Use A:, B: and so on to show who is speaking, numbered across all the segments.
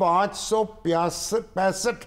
A: 565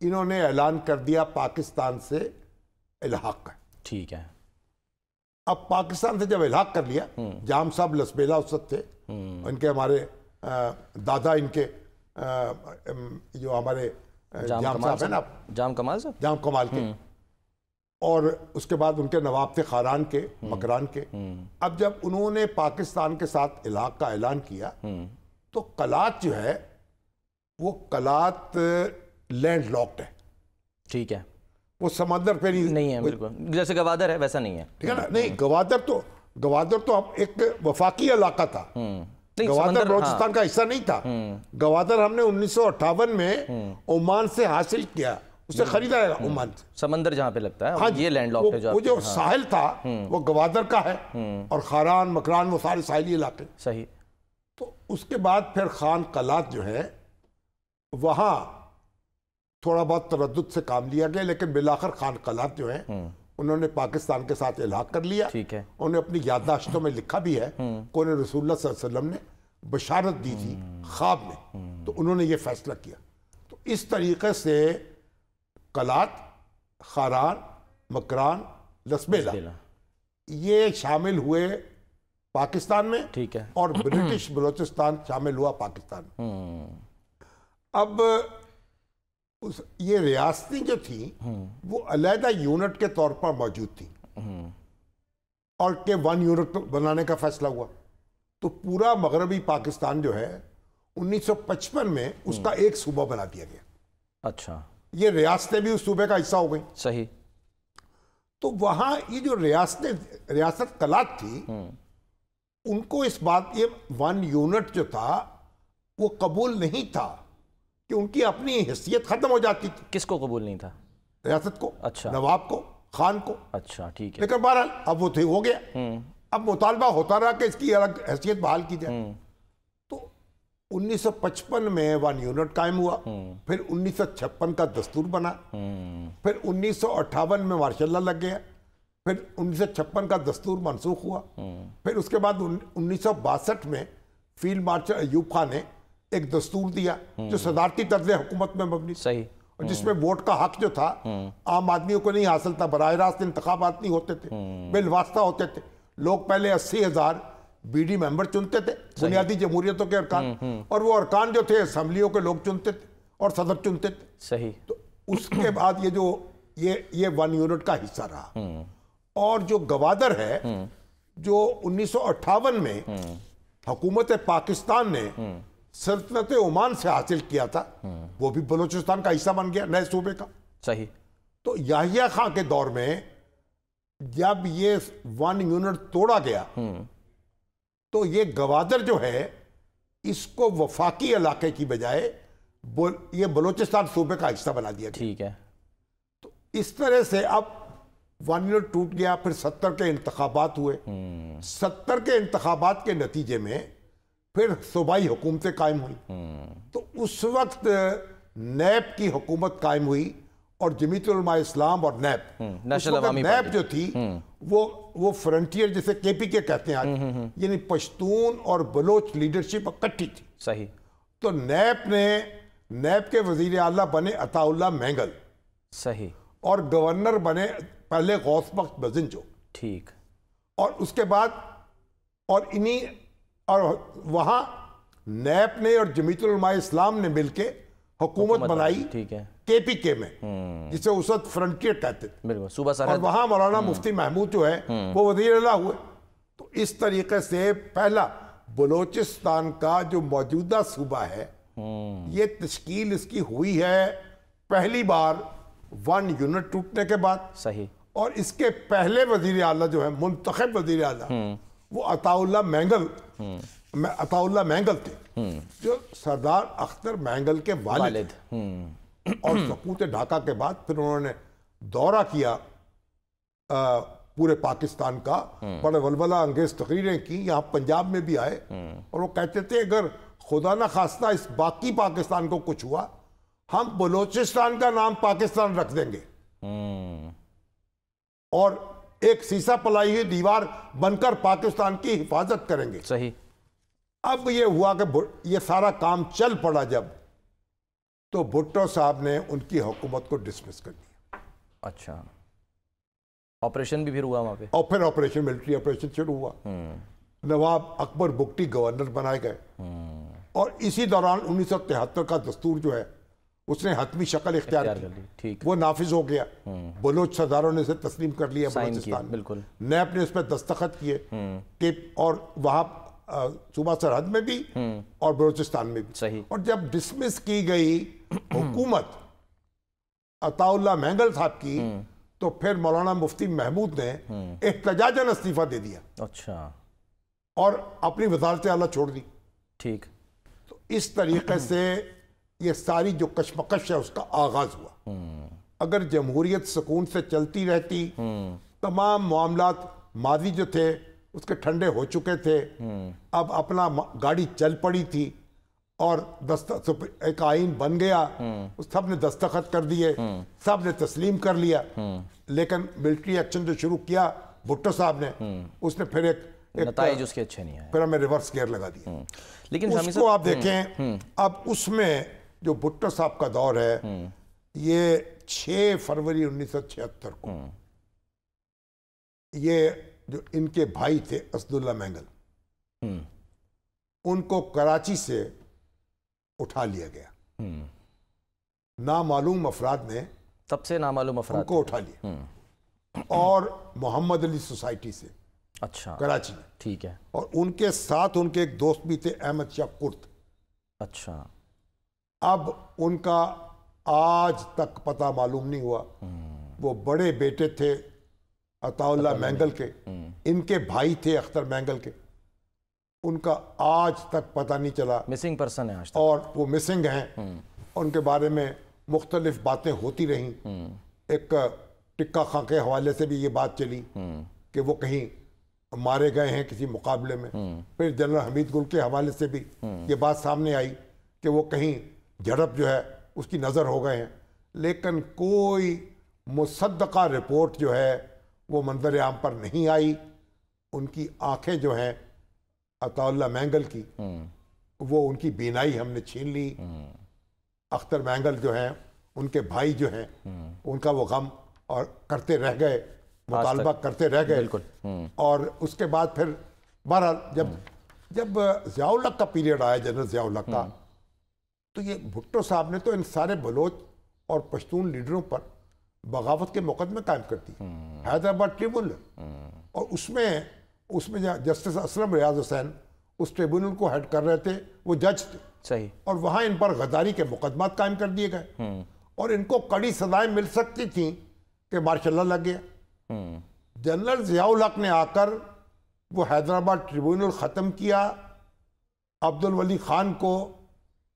A: انہوں نے اعلان کر دیا پاکستان سے الحاق کا.
B: ٹھیک ہے.
A: اب پاکستان سے جب الحاق کر لیا, جام صاحب لسبیلا اس وقت تھے, ان کے ہمارے دادا, ان کے جو ہمارے جام صاحب ہیں نا,
B: جام کمال صاحب,
A: جام کمال کے, اور اس کے بعد ان کے نواب تھے خاران کے, مکران کے. اب جب انہوں نے پاکستان کے ساتھ الحاق کا اعلان کیا تو کلات جو ہے وہ کلات لینڈ لاکڈ ہے.
B: ٹھیک ہے.
A: وہ سمندر پہ
B: نہیں ہے, بالکل جیسے گوادر ہے ویسا نہیں ہے.
A: ٹھیک ہے نا. نہیں, گوادر تو اب ایک وفاقی علاقہ تھا. گوادر بلوچستان کا حصہ نہیں تھا. گوادر ہم نے 1958 میں عمان سے حاصل کیا, اسے خریدا ہے عمان سے.
B: سمندر جہاں پہ لگتا ہے یہ لینڈ لاک ہے.
A: وہ جو ساحل تھا وہ گوادر کا ہے, اور خاران, مکران, وہ سارے ساحلی علاقے.
B: صحیح.
A: تو اس کے بعد پھر خان قلات جو ہے وہاں تھوڑا بہت تردد سے کام لیا گیا, لیکن بالآخر خان قلات جو ہیں انہوں نے پاکستان کے ساتھ الحاق کر لیا.
B: ٹھیک ہے.
A: انہوں نے اپنی یادداشتوں میں لکھا بھی ہے کہ انہیں رسول اللہ صلی اللہ علیہ وسلم نے بشارت دی تھی خواب میں, تو انہوں نے یہ فیصلہ کیا. تو اس طریقے سے قلات, خاران, مکران, لسبیلا یہ شامل ہوئے پاکستان میں.
B: ٹھیک ہے.
A: اور برٹش بلوچستان شامل ہوا پاکستان میں. اب یہ ریاستیں جو تھیں وہ علیحدہ یونٹ کے طور پر موجود تھیں, اور کہ 1 یونٹ بنانے کا فیصلہ ہوا. تو پورا مغربی پاکستان جو ہے 1955 میں اس کا ایک صوبہ بنا دیا گیا.
B: اچھا.
A: یہ ریاستیں بھی اس صوبے کا حصہ ہو گئیں.
B: صحیح.
A: تو وہاں یہ جو ریاست قلات تھی, ان کو اس بات, یہ 1 یونٹ جو تھا وہ قبول نہیں تھا, کہ ان کی اپنی حیثیت ختم ہو جاتی تھی.
B: کس کو قبول نہیں تھا؟
A: ریاست کو.
B: اچھا.
A: نواب کو, خان کو.
B: اچھا ٹھیک ہے.
A: لیکن بہرحال اب وہ تھے, ہو گیا. اب مطالبہ ہوتا رہا کہ اس کی الگ حیثیت بحال کی جائے. تو 1955 میں 1 یونٹ قائم ہوا. پھر 1956 کا دستور بنا. پھر 1958 میں مارشاء اللہ لگ گیا. پھر 1956 کا دستور منسوخ ہوا. پھر اس کے بعد 1962 میں فیلڈ مارشل ایوب خان نے ایک دستور دیا جو صدارتی طرز حکومت میں مبنی.
B: صحیح.
A: اور جس میں ووٹ کا حق جو تھا عام آدمیوں کو نہیں حاصل تھا, براہ راست انتخابات نہیں ہوتے تھے, بالواسطہ ہوتے تھے. لوگ پہلے 80,000 بی ڈی ممبر چنتے تھے, بنیادی جمہوریتوں کے ارکان, اور وہ ارکان جو تھے اسمبلیوں کے لوگ چنتے تھے اور صدر چنتے تھے.
B: صحیح.
A: تو اس کے بعد یہ 1 یونٹ کا حصہ رہا. اور جو گوادر ہے جو 1958 میں حکومت پاکستان نے سلطنت عمان سے حاصل کیا تھا, وہ بھی بلوچستان کا حصہ بن گیا, نئے صوبے کا.
B: صحیح.
A: تو یحییٰ خان کے دور میں جب یہ 1 یونٹ توڑا گیا تو یہ گوادر جو ہے اس کو وفاقی علاقے کی بجائے یہ بلوچستان صوبے کا حصہ بنا دیا گیا.
B: ٹھیک ہے.
A: تو اس طرح سے اب 1 یونٹ ٹوٹ گیا. پھر 70 کے انتخابات ہوئے. 70 کے انتخابات کے نتیجے میں پھر صوبائی حکومتیں قائم ہوئی. تو اس وقت نیب کی حکومت قائم ہوئی, اور جمیعت علماء اسلام اور نیب, نیب جو تھی وہ فرنٹیئر جسے کے پی کے کہتے ہیں آج, یعنی پشتون اور بلوچ لیڈرشپ اکٹھی تھی.
B: صحیح.
A: تو نیب کے وزیر اعلیٰ بنے عطا اللہ مینگل.
B: صحیح. اور
A: گورنر بنے پہلے غوث بخش بزنجو.
B: ٹھیک.
A: اور اس کے بعد اور وہاں نیب نے اور جمیعت علماء اسلام نے مل کے حکومت بنائی.
B: ٹھیک ہے.
A: کے پی کے میں, جسے اس وقت فرنٹیئر کہتے تھے.
B: بالکل. صوبہ سرحد.
A: اور وہاں مولانا مفتی محمود جو ہے وہ وزیر اعلیٰ ہوئے. تو اس طریقے سے پہلا بلوچستان کا جو موجودہ صوبہ ہے یہ تشکیل اس کی ہوئی ہے پہلی بار 1 یونٹ ٹوٹنے کے بعد.
B: صحیح. اور
A: اس کے پہلے وزیر اعلیٰ جو ہے, منتخب وزیر اعلیٰ, وہ عطا اللہ مینگل تھے, جو سردار اختر مینگل کے والد. اور سقوط ڈھاکہ کے بعد پھر انہوں نے دورہ کیا پورے پاکستان کا, بڑے ولولہ انگیز تقریریں کی, یہاں پنجاب میں بھی آئے, اور وہ کہتے تھے اگر خدا نہ خواستہ اس باقی پاکستان کو کچھ ہوا ہم بلوچستان کا نام پاکستان رکھ دیں گے, اور ایک سیسا پلائی ہوئی دیوار بن کر پاکستان کی حفاظت کریں گے.
B: صحیح.
A: اب یہ ہوا کہ یہ سارا کام چل پڑا جب تو بھٹو صاحب نے ان کی حکومت کو ڈسمس کر دیا.
B: اچھا, آپریشن بھی پھر ہوا وہاں پہ,
A: اور پھر آپریشن, ملٹری آپریشن شروع ہوا. نواب اکبر بگٹی گورنر بنائے گئے, اور اسی دوران 1973 کا دستور جو ہے اس نے حتمی شکل اختیار کی, وہ نافذ ہو گیا. بلوچ سرداروں نے اسے تسلیم کر لیا بلوچستان میں,
B: بالکل.
A: نیب نے اس پہ دستخط کیے کہ, اور وہاں صوبہ سرحد میں بھی اور بلوچستان میں بھی.
B: صحیح.
A: اور جب ڈسمس کی گئی حکومت عطا اللہ مینگل صاحب کی, تو پھر مولانا مفتی محمود نے احتجاجاً استعفیٰ دے دیا.
B: اچھا.
A: اور اپنی وزارت اعلیٰ چھوڑ دی.
B: ٹھیک.
A: تو اس طریقے سے یہ ساری جو کشمکش ہے اس کا آغاز ہوا. اگر جمہوریت سکون سے چلتی رہتی, تمام معاملات ماضی جو تھے اس کے ٹھنڈے ہو چکے تھے, اب اپنا گاڑی چل پڑی تھی, اور ایک آئین بن گیا, سب نے دستخط کر دیے, سب نے تسلیم کر لیا. لیکن ملٹری ایکشن جو شروع کیا بھٹو صاحب نے, اس نے پھر ایک
B: نتائج اس کے اچھے نہیں آئے,
A: پھر ہمیں ریورس گیئر لگا دیا.
B: لیکن
A: اس کو آپ دیکھیں, اب اس میں جو بھٹو صاحب کا دور ہے, یہ 6 فروری 1976 کو یہ جو ان کے بھائی تھے اسداللہ مینگل, ان کو کراچی سے اٹھا لیا گیا. نامعلوم افراد نے
B: سب سے نامعلوم افراد
A: ان کو اٹھا لیا, اور محمد علی سوسائٹی سے.
B: اچھا,
A: کراچی میں.
B: ٹھیک ہے.
A: اور ان کے ساتھ ان کے ایک دوست بھی تھے, احمد شاہ کرد.
B: اچھا.
A: اب ان کا آج تک پتہ معلوم نہیں ہوا. وہ بڑے بیٹے تھے عطا اللہ مینگل کے, ان کے بھائی تھے اختر مینگل کے, ان کا آج تک پتہ نہیں چلا.
B: مسنگ پرسن ہے آج تک,
A: اور وہ مسنگ ہیں, اور ان کے بارے میں مختلف باتیں ہوتی رہیں. ایک ٹکا خاں کے حوالے سے بھی یہ بات چلی کہ وہ کہیں مارے گئے ہیں کسی مقابلے میں. پھر جنرل حمید گل کے حوالے سے بھی یہ بات سامنے آئی کہ وہ کہیں جھڑپ جو ہے اس کی نظر ہو گئے ہیں. لیکن کوئی مصدقہ رپورٹ جو ہے وہ منظر عام پر نہیں آئی. ان کی آنکھیں جو ہیں عطا اللہ مینگل کی, وہ ان کی بینائی ہم نے چھین لی. اختر مینگل جو ہیں, ان کے بھائی جو ہیں, ان کا وہ غم اور کرتے رہ گئے, مطالبہ کرتے رہ گئے. اور اس کے بعد پھر بہرحال جب ضیاء الحق کا پیریڈ آیا, جنرل ضیاء الحق کا, تو یہ بھٹو صاحب نے تو ان سارے بلوچ اور پشتون لیڈروں پر بغاوت کے مقدمے قائم کر دی. حیدرآباد ٹریبونل, اور اس میں جسٹس اسلم ریاض حسین اس ٹریبونل کو ہیڈ کر رہے تھے, وہ جج تھے.
B: صحیح.
A: اور وہاں ان پر غداری کے مقدمات قائم کر دیے گئے, اور ان کو کڑی سزائیں مل سکتی تھیں کہ مارشاء اللہ لگ گیا. جنرل ضیاء الحق نے آ کر وہ حیدرآباد ٹریبونل ختم کیا, عبد الولی خان کو,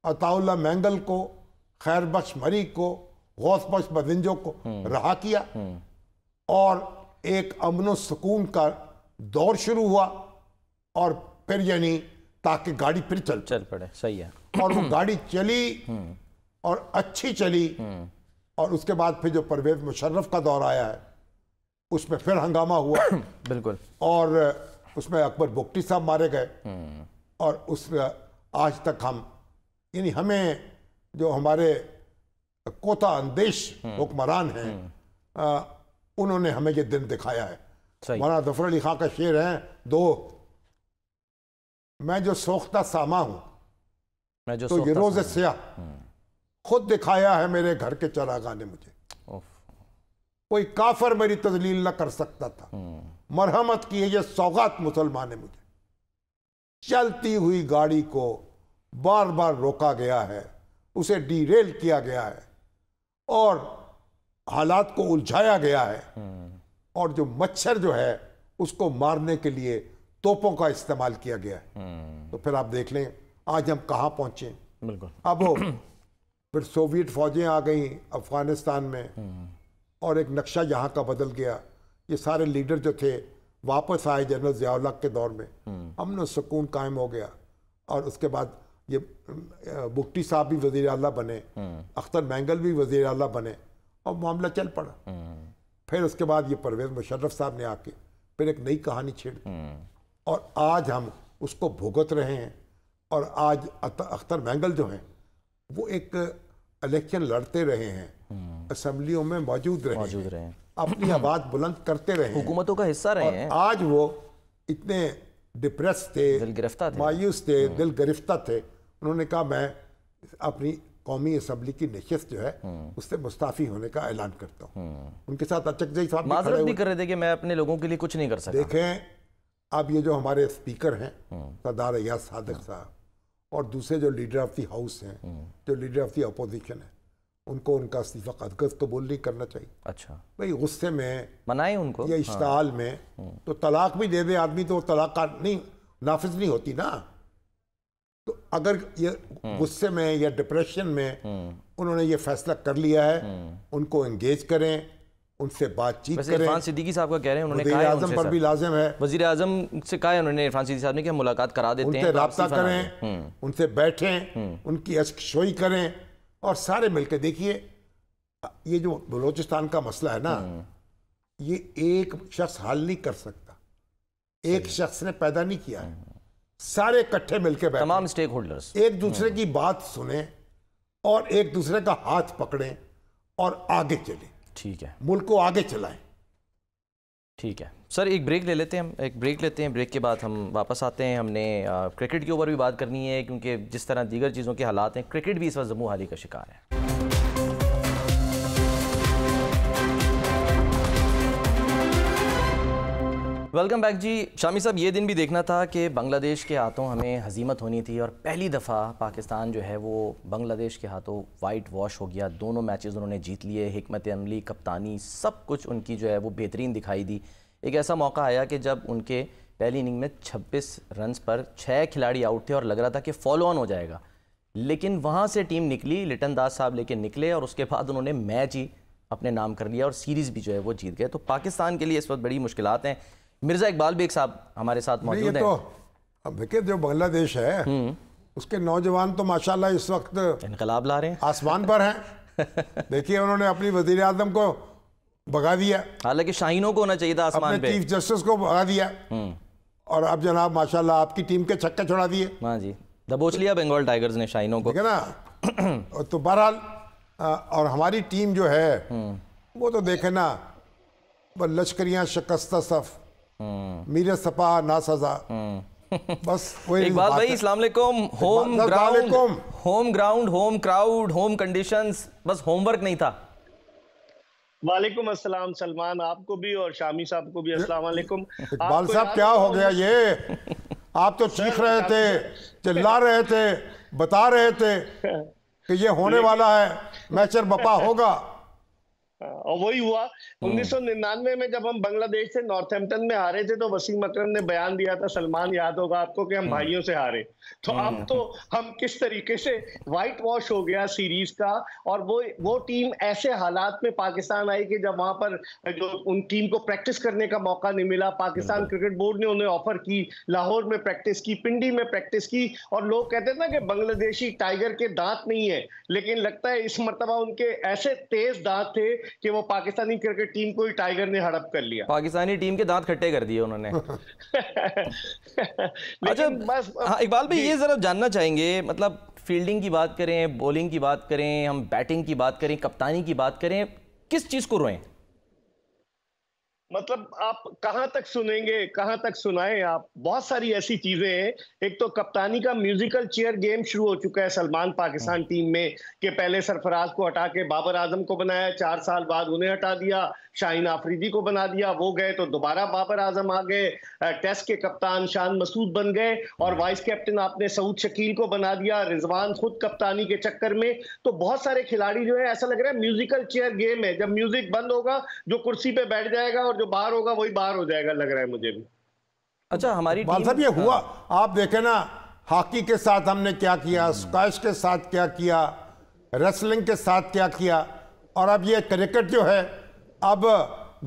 A: عطا اللہ مینگل کو, خیر بخش مری کو, غوث بخش بدنجو کو رہا کیا, اور ایک امن و سکون کا دور شروع ہوا. اور پھر یعنی تاکہ گاڑی پھر چل
B: پڑے. صحیح ہے. اور
A: وہ گاڑی چلی اور اچھی چلی. اور اس کے بعد پھر جو پرویز مشرف کا دور آیا ہے اس میں پھر ہنگامہ ہوا.
B: بالکل.
A: اور اس میں اکبر بگٹی صاحب مارے گئے. اور اس آج تک یعنی ہمیں جو ہمارے کوتا اندیش حکمران ہیں, انہوں نے ہمیں یہ دن دکھایا ہے. مولانا ظفر علی خان کا شعر ہے, میں جو سوختہ ساما ہوں تو یہ روز سیاہ خود دکھایا ہے میرے گھر کے چراغاں نے مجھے. کوئی کافر میری تذلیل نہ کر سکتا تھا, مرحمت کی یہ سوغات مسلمان نے مجھے. چلتی ہوئی گاڑی کو بار بار روکا گیا ہے, اسے ڈی ریل کیا گیا ہے, اور حالات کو الجھایا گیا ہے, اور جو مچھر جو ہے اس کو مارنے کے لیے توپوں کا استعمال کیا گیا ہے. تو پھر آپ دیکھ لیں آج ہم کہاں پہنچے.
B: بالکل.
A: اب پھر سوویت فوجیں آ گئیں افغانستان میں, اور ایک نقشہ یہاں کا بدل گیا. یہ سارے لیڈر جو تھے واپس آئے جنرل ضیاء الحق کے دور میں, امن و سکون قائم ہو گیا. اور اس کے بعد یہ بگٹی صاحب بھی وزیر اعلیٰ بنے, اختر مینگل بھی وزیر اعلیٰ بنے, اور معاملہ چل پڑا. پھر اس کے بعد یہ پرویز مشرف صاحب نے آ کے پھر ایک نئی کہانی چھیڑ دی, اور آج ہم اس کو بھگت رہے ہیں. اور آج اختر مینگل جو ہیں وہ ایک الیکشن لڑتے رہے ہیں, اسمبلیوں میں موجود رہے ہیں, اپنی آواز بلند کرتے رہے ہیں,
B: حکومتوں کا حصہ رہے ہیں.
A: آج وہ اتنے ڈپریس تھے,
B: دل گرفتہ تھے,
A: مایوس تھے, دل گرفتہ تھے. انہوں نے کہا میں اپنی قومی اسمبلی کی نشست جو ہے اس سے مستعفی ہونے کا اعلان کرتا ہوں. ان کے ساتھ اچکزئی صاحب
B: معذرت بھی کر رہے تھے کہ میں اپنے لوگوں کے لیے کچھ نہیں کر سکتا.
A: دیکھیں اب یہ جو ہمارے اسپیکر ہیں سردار ایاز صادق صاحب اور دوسرے جو لیڈر آف دی ہاؤس ہیں, جو لیڈر آف دی اپوزیشن ہیں, ان کو ان کا استعفیٰ قدغن قبول نہیں کرنا چاہیے.
B: اچھا
A: بھئی غصے میں
B: منائیں ان کو
A: یا اشتعال میں تو طلاق بھی دے دے آدمی تو طلاق نہیں نافذ نہیں ہوتی نا. تو اگر یہ غصے میں یا ڈپریشن میں انہوں نے یہ فیصلہ کر لیا ہے, ان کو انگیج کریں, ان سے بات چیت کریں.
B: عرفان صدیقی صاحب کا کہہ رہے ہیں, انہوں نے
A: وزیر
B: کہا
A: اعظم پر بھی لازم ہے,
B: وزیر اعظم سے کہا ہے انہوں نے عرفان صدیقی صاحب نے کہ ہم ملاقات کرا دیتے ہیں,
A: ان سے رابطہ کریں, ان سے بیٹھیں, ان کی اشکشوئی کریں اور سارے مل کے. دیکھیے یہ جو بلوچستان کا مسئلہ ہے نا, یہ ایک شخص حل نہیں کر سکتا, ایک شخص نے پیدا نہیں کیا ہے. سارے اکٹھے مل کے بیٹھیں,
B: تمام سٹیک ہولڈرز
A: ایک دوسرے کی بات سنیں اور ایک دوسرے کا ہاتھ پکڑیں اور آگے چلیں.
B: ٹھیک ہے,
A: ملک کو آگے چلائیں.
B: ٹھیک ہے سر, ایک بریک لے لیتے ہیں, بریک کے بعد ہم واپس آتے ہیں. ہم نے کرکٹ کے اوپر بھی بات کرنی ہے کیونکہ جس طرح دیگر چیزوں کے حالات ہیں, کرکٹ بھی اس وقت زمو حالی کا شکار ہے. ویلکم بیک جی. شامی صاحب, یہ دن بھی دیکھنا تھا کہ بنگلہ دیش کے ہاتھوں ہمیں ہزیمت ہونی تھی اور پہلی دفعہ پاکستان جو ہے وہ بنگلہ دیش کے ہاتھوں وائٹ واش ہو گیا. دونوں میچز انہوں نے جیت لیے, حکمت عملی, کپتانی, سب کچھ ان کی جو ہے وہ بہترین دکھائی دی. ایک ایسا موقع آیا کہ جب ان کے پہلی اننگ میں 26 رنز پر 6 کھلاڑی آؤٹ تھے اور لگ رہا تھا کہ فالو آن ہو جائے گا, لیکن وہاں سے ٹیم نکلی, لٹن داس صاحب لے کے نکلے اور اس کے بعد انہوں نے میچ ہی اپنے نام کر لیا اور سیریز بھی جو ہے وہ جیت گئے. تو پاکستان کے لیے اس وقت بڑی مشکلات ہیں. مرزا اقبال بیگ صاحب ہمارے ساتھ موجود ہیں.
A: تو اب دیکھیں جو بنگلہ دیش ہے اس کے نوجوان تو ماشاءاللہ اس وقت
B: انقلاب لا رہے ہیں,
A: آسمان پر ہیں. دیکھیے انہوں نے اپنی وزیر اعظم کو بھگا دیا,
B: حالانکہ شاہینوں کو ہونا چاہیے تھا آسمان پہ,
A: اپنے چیف جسٹس کو بھگا دیا, اور اب جناب ماشاءاللہ آپ کی ٹیم کے چھکے چھڑا دیے.
B: ہاں جی, دبوچ لیا بنگال ٹائیگرز نے شاہینوں کو.
A: ٹھیک ہے نا. تو بہرحال اور ہماری ٹیم جو ہے وہ تو دیکھیں نا, لشکریاں شکستہ صف, میرے سپا نا سزا, بس وہی.
B: اقبال بھائی السلام علیکم. Home ground, home crowd, home conditions, بس ہوم ورک نہیں تھا.
C: وعلیکم السلام سلمان, آپ کو بھی اور شامی صاحب کو بھی السلام علیکم.
A: اقبال صاحب کیا ہو گیا یہ, آپ تو چیخ رہے تھے, چلا رہے تھے, بتا رہے تھے کہ یہ ہونے والا ہے, میچر بپا ہوگا,
C: اور وہی ہوا. 1999 میں جب ہم بنگلہ دیش سے نارتھ ایمپٹن میں ہارے تھے تو وسیم اکرم نے بیان دیا تھا, سلمان یاد ہوگا آپ کو, کہ ہم بھائیوں سے ہارے. تو اب تو ہم کس طریقے سے وائٹ واش ہو گیا سیریز کا, اور وہ ٹیم ایسے حالات میں پاکستان آئی کہ جب وہاں پر جو ان ٹیم کو پریکٹس کرنے کا موقع نہیں ملا. پاکستان کرکٹ بورڈ نے انہیں آفر کی, لاہور میں پریکٹس کی, پنڈی میں پریکٹس کی, اور لوگ کہتے تھے نا کہ بنگلہ دیشی ٹائیگر کے دانت نہیں ہے, لیکن لگتا ہے اس مرتبہ ان کے ایسے تیز دانت تھے کہ وہ پاکستانی کرکٹ ٹیم کو ہی ٹائیگر نے ہڑپ کر لیا.
B: پاکستانی ٹیم کے دانت کھٹے کر دیے انہوں نے. اچھا اقبال بھائی, یہ ذرا جاننا چاہیں گے, مطلب فیلڈنگ کی بات کریں, بولنگ کی بات کریں, ہم بیٹنگ کی بات کریں, کپتانی کی بات کریں, کس چیز کو روئیں؟
C: مطلب آپ کہاں تک سنیں گے, کہاں تک سنائیں آپ. بہت ساری ایسی چیزیں ہیں. ایک تو کپتانی کا میوزیکل چیئر گیم شروع ہو چکا ہے سلمان پاکستان ٹیم میں, کہ پہلے سرفراز کو ہٹا کے بابر اعظم کو بنایا, 4 سال بعد انہیں ہٹا دیا, شاہین آفریدی کو بنا دیا, وہ گئے تو دوبارہ بابر اعظم آ گئے, ٹیسٹ کے کپتان شان مسعود بن گئے, اور وائس کیپٹن آپ نے سعود شکیل کو بنا دیا, رضوان خود کپتانی کے چکر میں. تو بہت سارے کھلاڑی جو ہے, ایسا لگ رہا ہے میوزیکل چیئر گیم ہے, جب میوزک بند ہوگا جو کرسی پہ بیٹھ جائے گا اور جو باہر ہوگا وہی باہر ہو جائے گا, لگ رہا ہے مجھے بھی.
B: اچھا ہماری
A: اقبال صاحب یہ ہوا, آپ دیکھیں نا ہاکی کے ساتھ ہم نے کیا کیا, اسکواش کے ساتھ کیا کیا, ریسلنگ کے ساتھ کیا کیا, اور اب یہ کرکٹ جو ہے, اب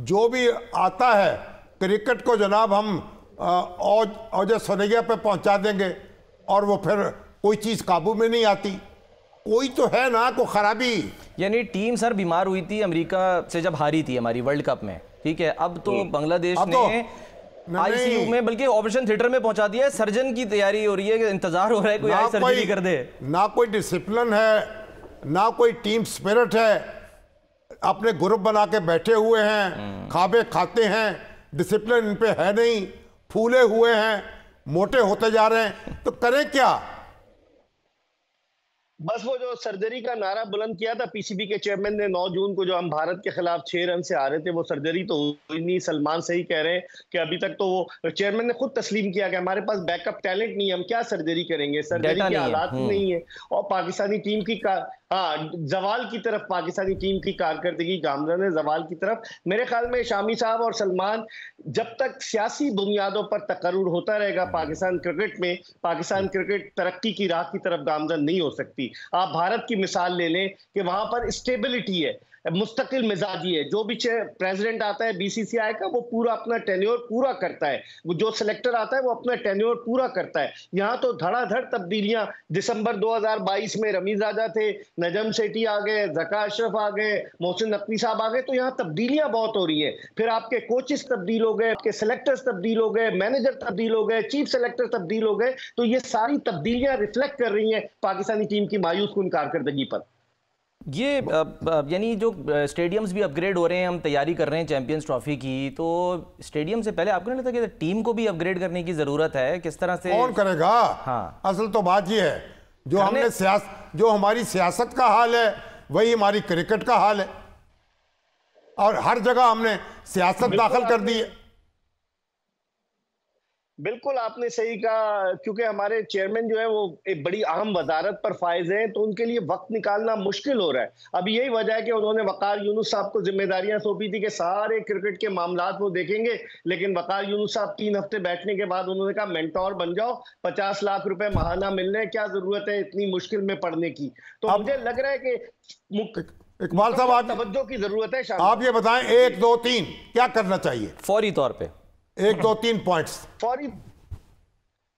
A: جو بھی آتا ہے کرکٹ کو جناب ہم اوج سریا پہ پہنچا دیں گے, اور وہ پھر کوئی چیز قابو میں نہیں آتی. کوئی تو ہے نا کوئی خرابی.
B: یعنی ٹیم سر بیمار ہوئی تھی امریکہ سے جب ہاری تھی ہماری ورلڈ کپ میں, ٹھیک ہے, اب تو بنگلہ دیش نے آئی سی یو میں بلکہ آپریشن تھیٹر میں پہنچا دیا ہے, سرجن کی تیاری ہو رہی ہے, کہ انتظار ہو رہا ہے کوئی آئی سرجری کر دے.
A: نہ کوئی ڈسپلن ہے, نہ کوئی ٹیم سپرٹ ہے, اپنے گروپ بنا کے بیٹھے ہوئے ہیں, کھابے کھاتے ہیں, ڈسپلن ان پہ ہے نہیں, پھولے ہوئے ہیں, موٹے ہوتے جا رہے ہیں, تو کریں کیا؟
C: بس وہ جو سرجری کا نعرہ بلند کیا تھا پی سی بی کے چیئرمین نے 9 جون کو, جو ہم بھارت کے خلاف 6 رن سے ہارے تھے, وہ سرجری تو ہوئی نہیں. سلمان صحیح کہہ رہے ہیں کہ ابھی تک تو وہ چیئرمین نے خود تسلیم کیا کہ ہمارے پاس بیک اپ ٹیلنٹ نہیں ہے, ہم کیا سرجری کریں گے, سرجری کے حالات نہیں ہے. اور پاکستانی ٹیم کی زوال کی طرف, پاکستانی ٹیم کی کارکردگی گامزن ہے زوال کی طرف. میرے خیال میں شامی صاحب اور سلمان, جب تک سیاسی بنیادوں پر تقرر ہوتا رہے گا پاکستان کرکٹ میں, پاکستان کرکٹ ترقی کی راہ کی طرف گامزن نہیں ہو سکتی. آپ بھارت کی مثال لے لیں کہ وہاں پر اسٹیبلٹی ہے, مستقل مزاجی ہے. جو بھی پریزیڈنٹ آتا ہے بی سی سی آئی کا, وہ پورا اپنا ٹینیور پورا کرتا ہے. وہ جو سلیکٹر آتا ہے وہ اپنا ٹینیور پورا کرتا ہے. یہاں تو دھڑا دھڑ تبدیلیاں. دسمبر 2022 میں رمیز راجہ تھے, نجم سیٹھی آ گئے, ذکا اشرف آ گئے, محسن نقوی صاحب آ گئے. تو یہاں تبدیلیاں بہت ہو رہی ہیں. پھر آپ کے کوچز تبدیل ہو گئے, آپ کے سلیکٹرز تبدیل ہو گئے, مینیجر تبدیل ہو گئے, چیف سلیکٹر تبدیل ہو گئے. تو یہ ساری تبدیلیاں ریفلیکٹ کر رہی ہیں پاکستانی ٹیم کی مایوس کن کارکردگی پر.
B: یہ یعنی جو اسٹیڈیمز بھی اپ گریڈ ہو رہے ہیں, ہم تیاری کر رہے ہیں چیمپئنز ٹرافی کی, تو اسٹیڈیم سے پہلے آپ کو نہیں لگتا کہ ٹیم کو بھی اپ گریڈ کرنے کی ضرورت ہے؟ کس طرح سے
A: کون کرے گا؟ اصل تو بات یہ ہے, جو ہماری سیاست کا حال ہے وہی ہماری کرکٹ کا حال ہے, اور ہر جگہ ہم نے سیاست داخل کر دی ہے.
C: بالکل آپ نے صحیح کہا, کیونکہ ہمارے چیئرمین جو ہے وہ ایک بڑی اہم وزارت پر فائز ہیں, تو ان کے لیے وقت نکالنا مشکل ہو رہا ہے. اب یہی وجہ ہے کہ انہوں نے وقار یونس صاحب کو ذمہ داریاں سونپی تھی کہ سارے کرکٹ کے معاملات وہ دیکھیں گے, لیکن وقار یونس صاحب 3 ہفتے بیٹھنے کے بعد انہوں نے کہا مینٹور بن جاؤ, 50 لاکھ روپے ماہانہ ملنے, کیا ضرورت ہے اتنی مشکل میں پڑھنے کی. تو مجھے لگ رہا ہے کہ
A: اقبال صاحب
C: توجہ کی ضرورت ہے.
A: آپ یہ بتائیں 1 2 3 کیا کرنا چاہیے
B: فوری طور پہ؟
A: 1 2 3 پوائنٹس.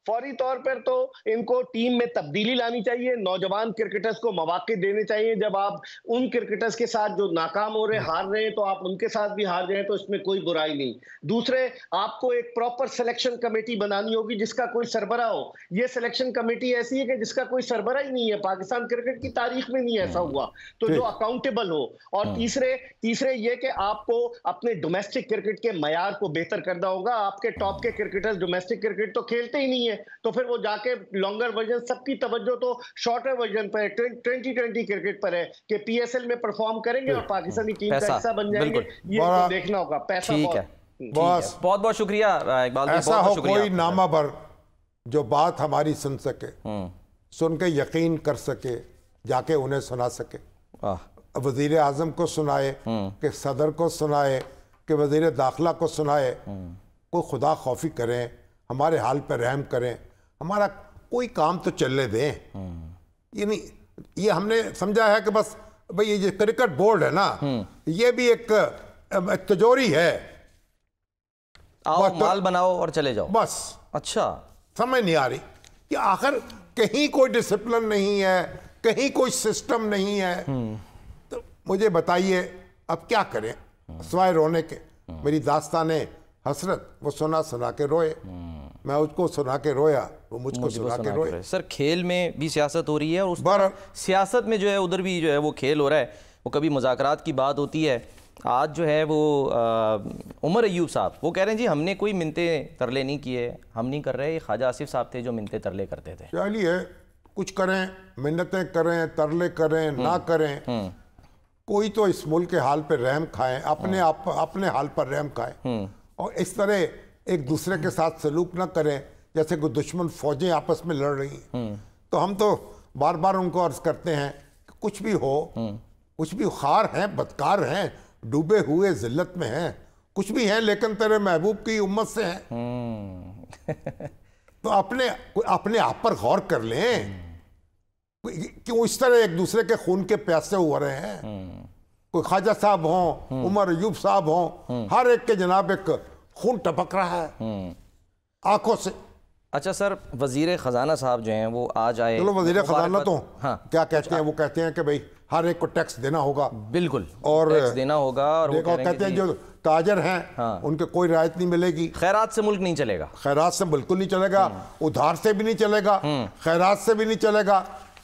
C: فوری طور پر تو ان کو ٹیم میں تبدیلی لانی چاہیے, نوجوان کرکٹرز کو مواقع دینے چاہیے. جب آپ ان کرکٹرز کے ساتھ جو ناکام ہو رہے ہیں, ہار رہے ہیں, تو آپ ان کے ساتھ بھی ہار جائیں تو اس میں کوئی برائی نہیں. دوسرے, آپ کو ایک پراپر سلیکشن کمیٹی بنانی ہوگی جس کا کوئی سربراہ ہو. یہ سلیکشن کمیٹی ایسی ہے کہ جس کا کوئی سربراہ ہی نہیں ہے, پاکستان کرکٹ کی تاریخ میں نہیں ایسا ہوا, تو جو اکاؤنٹیبل ہو. اور تیسرے یہ کہ آپ کو اپنے ڈومیسٹک کرکٹ کے معیار کو بہتر کرنا ہوگا. آپ کے ٹاپ کے کرکٹرز ڈومیسٹک کرکٹ تو کھیلتے ہی نہیں ہے, تو پھر وہ جا کے لانگر ورژن, سب کی توجہ تو شارٹر ورژن پر ہے, 2020 کرکٹ پر ہے کہ پی ایس ایل میں پرفارم کریں گے اور پاکستانی ٹیم کا حصہ بن جائیں گے. یہ تو دیکھنا ہوگا. پیسہ
B: بہت بہت شکریہ اقبال,
A: ایسا ہو کوئی نامہ بر جو بات ہماری سن سکے, سن کے یقین کر سکے, جا کے انہیں سنا سکے. وزیر اعظم کو سنائے, کہ صدر کو سنائے, کہ وزیر داخلہ کو سنائے. کوئی خدا خوفی کریں, ہمارے حال پہ رحم کریں, ہمارا کوئی کام تو چلنے دیں. یہ نہیں, یہ ہم نے سمجھا ہے کہ بس بھئی یہ کرکٹ بورڈ ہے نا, یہ بھی ایک تجوری ہے,
B: آؤ مال بناؤ اور چلے جاؤ
A: بس.
B: اچھا,
A: سمجھ نہیں آ رہی کہ آخر کہیں کوئی ڈسپلن نہیں ہے, کہیں کوئی سسٹم نہیں ہے. تو مجھے بتائیے اب کیا کریں سوائے رونے کے. میری داستان حسرت وہ سنا کے روئے, میں اس کو سنا کے رویا, وہ مجھ کو سنا کے روئے.
B: سر کھیل میں بھی سیاست ہو رہی ہے, اور اس سیاست میں جو ہے ادھر بھی جو ہے وہ کھیل ہو رہا ہے. وہ کبھی مذاکرات کی بات ہوتی ہے. آج جو ہے وہ عمر ایوب صاحب وہ کہہ رہے ہیں جی ہم نے کوئی منتے ترلے نہیں کیے, ہم نہیں کر رہے, یہ خواجہ آصف صاحب تھے جو منتے ترلے کرتے تھے.
A: چلیے کچھ کریں, منتیں کریں, ترلے کریں, نہ کریں, کوئی تو اس ملک کے حال پہ رحم کھائیں, اپنے حال پر رحم کھائیں, اور اس طرح ایک دوسرے کے ساتھ سلوک نہ کریں جیسے کوئی دشمن فوجیں آپس میں لڑ رہی ہیں. تو ہم تو بار بار ان کو عرض کرتے ہیں کہ کچھ بھی ہو, کچھ بھی خار ہیں, بدکار ہیں, ڈوبے ہوئے ذلت میں ہیں, کچھ بھی ہیں, لیکن تیرے محبوب کی امت سے ہیں. تو اپنے آپ پر غور کر لیں, کیوں اس طرح ایک دوسرے کے خون کے پیاسے ہو رہے ہیں. کوئی خواجہ صاحب ہوں, عمر ایوب صاحب ہوں, ہر ایک کے جناب ایک خون ٹپک رہا ہے آنکھوں سے.
B: اچھا سر, وزیر خزانہ صاحب جو ہیں وہ آج آئے.
A: چلو وزیر خزانہ تو کیا کہتے ہیں, وہ کہتے ہیں کہ بھئی ہر ایک کو ٹیکس دینا ہوگا.
B: بالکل,
A: اور
B: ٹیکس دینا ہوگا, اور وہ
A: کہتے ہیں جو تاجر ہیں ان کے کوئی رعایت نہیں ملے گی.
B: خیرات سے ملک نہیں چلے گا.
A: خیرات سے بالکل نہیں چلے گا, ادھار سے بھی نہیں چلے گا, خیرات سے بھی نہیں چلے گا.